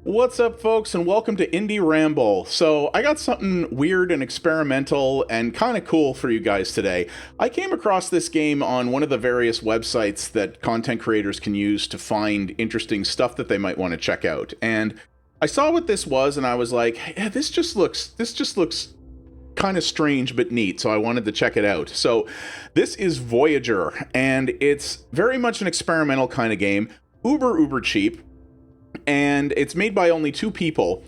What's up, folks, and welcome to Indie Ramble. So, I got something weird and experimental and kind of cool for you guys today. I came across this game on one of the various websites that content creators can use to find interesting stuff that they might want to check out. And I saw what this was, and I was like, hey, this just looks kind of strange but neat, so I wanted to check it out. So, this is Voyager, and it's very much an experimental kind of game, uber cheap. And it's made by only two people,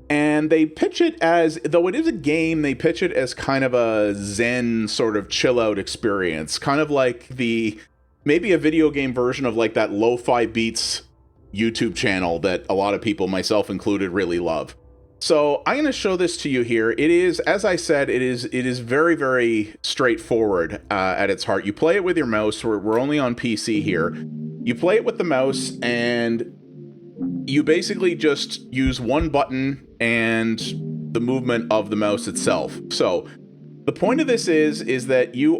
and they pitch it as, though it is a game, they pitch it as kind of a zen sort of chill out experience, kind of like maybe a video game version of like that Lo-Fi Beats YouTube channel that a lot of people, myself included, really love. So I'm going to show this to you here. It is, as I said, it is very straightforward at its heart. You play it with your mouse. We're only on PC here. You play it with the mouse, and you basically just use one button and the movement of the mouse itself. So the point of this is that you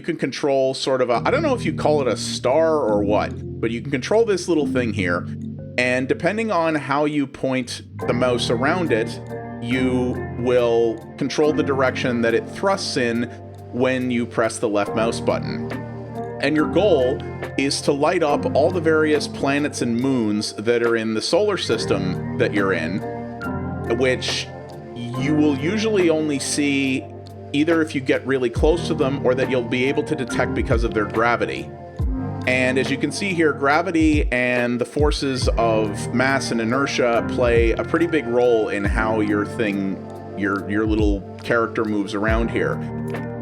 can control sort of I don't know if you call it a star or what, but you can control this little thing here, and depending on how you point the mouse around it, you will control the direction that it thrusts in when you press the left mouse button. And your goal is to light up all the various planets and moons that are in the solar system that you're in, which you will usually only see either if you get really close to them or that you'll be able to detect because of their gravity. And as you can see here, gravity and the forces of mass and inertia play a pretty big role in how your little character moves around here.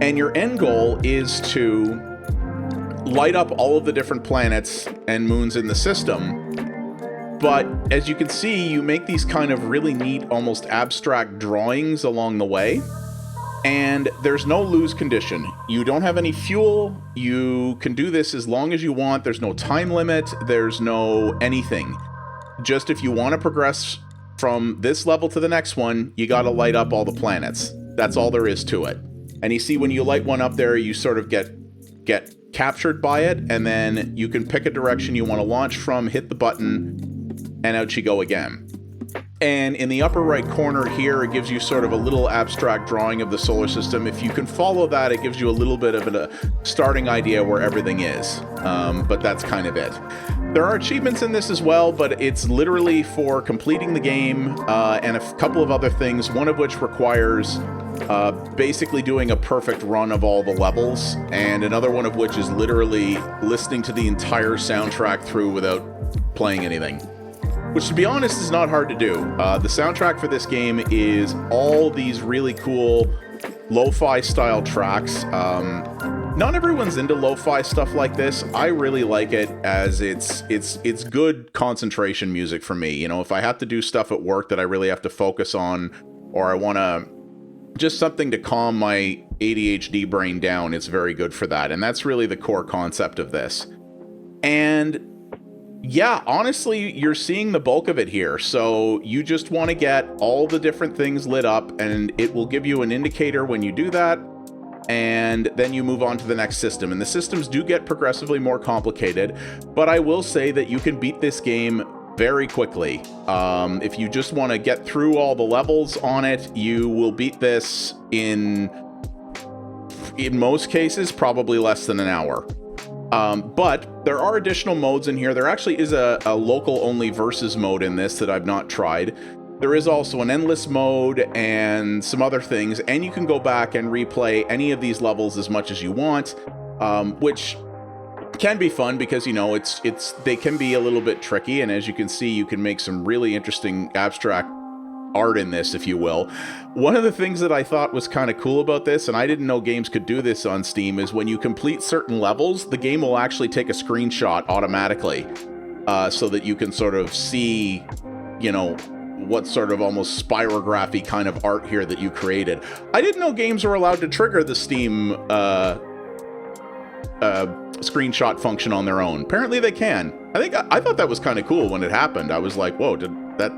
And your end goal is to light up all of the different planets and moons in the system. But as you can see, you make these kind of really neat, almost abstract drawings along the way. And there's no lose condition. You don't have any fuel. You can do this as long as you want. There's no time limit. There's no anything. Just if you want to progress from this level to the next one, you got to light up all the planets. That's all there is to it. And you see, when you light one up there, you sort of get captured by it, and then you can pick a direction you want to launch from, hit the button, and out you go again. And in the upper right corner here, it gives you sort of a little abstract drawing of the solar system. If you can follow that, it gives you a little bit of a starting idea where everything is. But that's kind of it. There are achievements in this as well, but it's literally for completing the game and a couple of other things, one of which requires basically doing a perfect run of all the levels, and another one of which is literally listening to the entire soundtrack through without playing anything. Which, to be honest, is not hard to do. The soundtrack for this game is all these really cool lo-fi style tracks. Not everyone's into lo-fi stuff like this. I really like it, as it's good concentration music for me. You know, if I have to do stuff at work that I really have to focus on, or I want to just something to calm my ADHD brain down, it's very good for that. And that's really the core concept of this. And yeah, honestly, you're seeing the bulk of it here. So you just want to get all the different things lit up, and it will give you an indicator when you do that. And then you move on to the next system. And the systems do get progressively more complicated, but I will say that you can beat this game very quickly. If you just want to get through all the levels on it, you will beat this in most cases, probably less than an hour. But there are additional modes in here. There actually is a local only versus mode in this that I've not tried. There is also an endless mode and some other things, and you can go back and replay any of these levels as much as you want, which can be fun because, you know, they can be a little bit tricky, and as you can see, you can make some really interesting abstract art in this, if you will. One of the things that I thought was kind of cool about this, and I didn't know games could do this on Steam, is when you complete certain levels, the game will actually take a screenshot automatically, so that you can sort of see, you know, what sort of almost spirography kind of art here that you created. I didn't know games were allowed to trigger the Steam screenshot function on their own. Apparently they can. I thought that was kind of cool when it happened. I was like, whoa,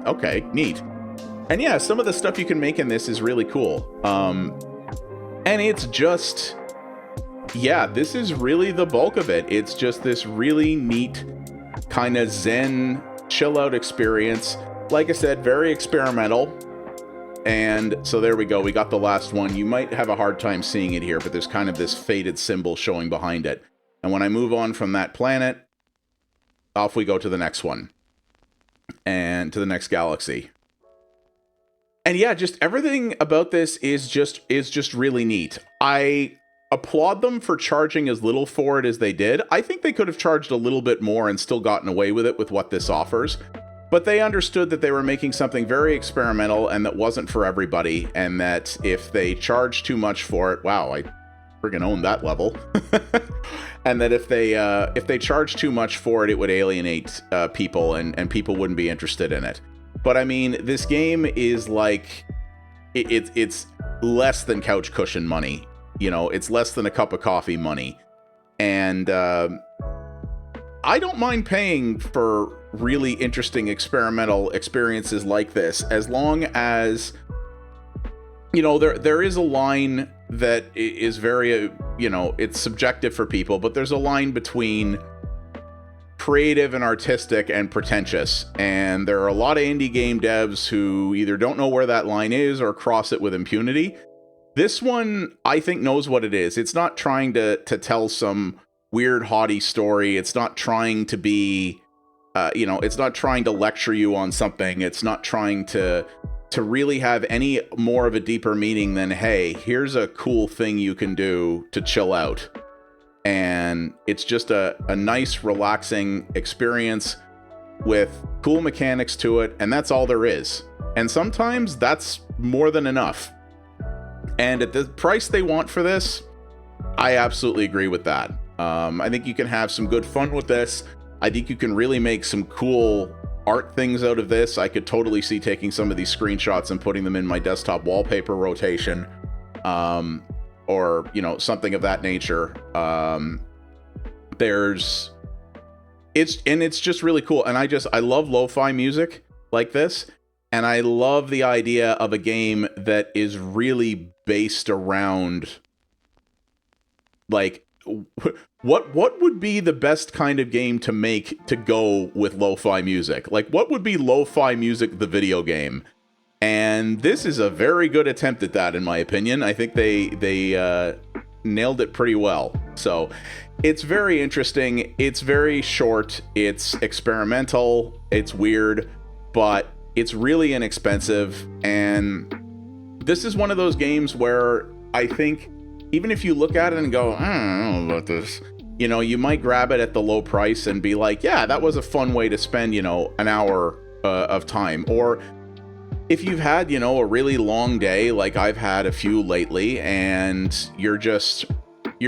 okay, neat. And yeah, some of the stuff you can make in this is really cool. And it's just, yeah, this is really the bulk of it. It's just this really neat kind of zen chill out experience. like I said, very experimental. And so there we go. We got the last one. You might have a hard time seeing it here, but there's kind of this faded symbol showing behind it. And when I move on from that planet, off we go to the next one. And to the next galaxy. And yeah, just everything about this is just really neat. I applaud them for charging as little for it as they did. I think they could have charged a little bit more and still gotten away with it with what this offers. But they understood that they were making something very experimental and that wasn't for everybody, and that if they charged too much for it, wow, I friggin' own that level. And that if they charged too much for it, it would alienate people, and people wouldn't be interested in it. But I mean, this game is like, it's less than couch cushion money. You know, it's less than a cup of coffee money. And I don't mind paying for really interesting experimental experiences like this, as long as, you know, there is a line that is very, you know, it's subjective for people, but there's a line between creative and artistic and pretentious, and there are a lot of indie game devs who either don't know where that line is or cross it with impunity. This one, I think, knows what it is. It's not trying to tell some weird haughty story. It's not trying to be you know, it's not trying to lecture you on something. It's not trying to really have any more of a deeper meaning than, hey, here's a cool thing you can do to chill out. And it's just a nice, relaxing experience with cool mechanics to it, and that's all there is. And sometimes that's more than enough. And at the price they want for this, I absolutely agree with that. I think you can have some good fun with this. I think you can really make some cool art things out of this. I could totally see taking some of these screenshots and putting them in my desktop wallpaper rotation, or, you know, something of that nature. It's just really cool. And I love lo-fi music like this. And I love the idea of a game that is really based around, like, what would be the best kind of game to make to go with lo-fi music? Like, what would be lo-fi music, the video game? And this is a very good attempt at that, in my opinion. I think they nailed it pretty well. So it's very interesting. It's very short. It's experimental. It's weird, but it's really inexpensive. And this is one of those games where I think, even if you look at it and go, I don't know about this, you know, you might grab it at the low price and be like, yeah, that was a fun way to spend, you know, an hour of time. Or if you've had, you know, a really long day, like I've had a few lately, and you're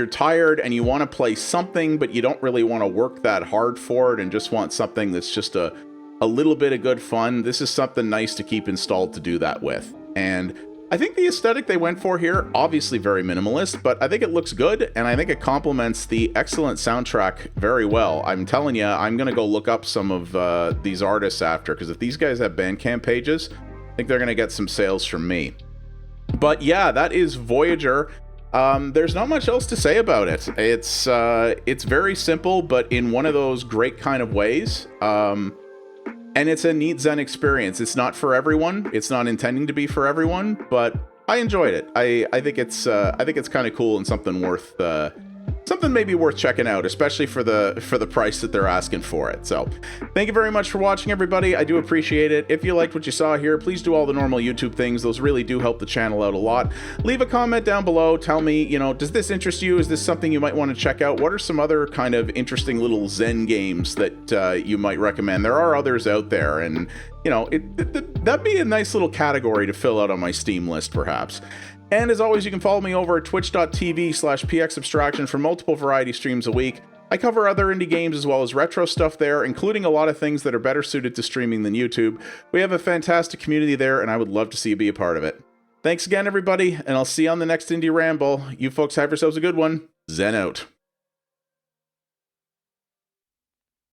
tired and you want to play something, but you don't really want to work that hard for it and just want something that's just a little bit of good fun, this is something nice to keep installed to do that with. And I think the aesthetic they went for here, obviously very minimalist, but I think it looks good, and I think it complements the excellent soundtrack very well. I'm telling you, I'm going to go look up some of these artists after, because if these guys have Bandcamp pages, I think they're going to get some sales from me. But yeah, that is Voyager. There's not much else to say about it. It's very simple, but in one of those great kind of ways. And it's a neat Zen experience. It's not for everyone. It's not intending to be for everyone, but I enjoyed it. I think it's kind of cool and something maybe worth checking out, especially for the price that they're asking for it. So thank you very much for watching, everybody. I do appreciate it. If you liked what you saw here, please do all the normal YouTube things. Those really do help the channel out a lot. Leave a comment down below. Tell me, you know, does this interest you? Is this something you might want to check out? What are some other kind of interesting little Zen games that you might recommend? There are others out there, and you know, that'd be a nice little category to fill out on my Steam list, perhaps. And as always, you can follow me over at twitch.tv/pxabstraction for multiple variety streams a week. I cover other indie games as well as retro stuff there, including a lot of things that are better suited to streaming than YouTube. We have a fantastic community there, and I would love to see you be a part of it. Thanks again, everybody, and I'll see you on the next Indie Ramble. You folks have yourselves a good one. Zen out.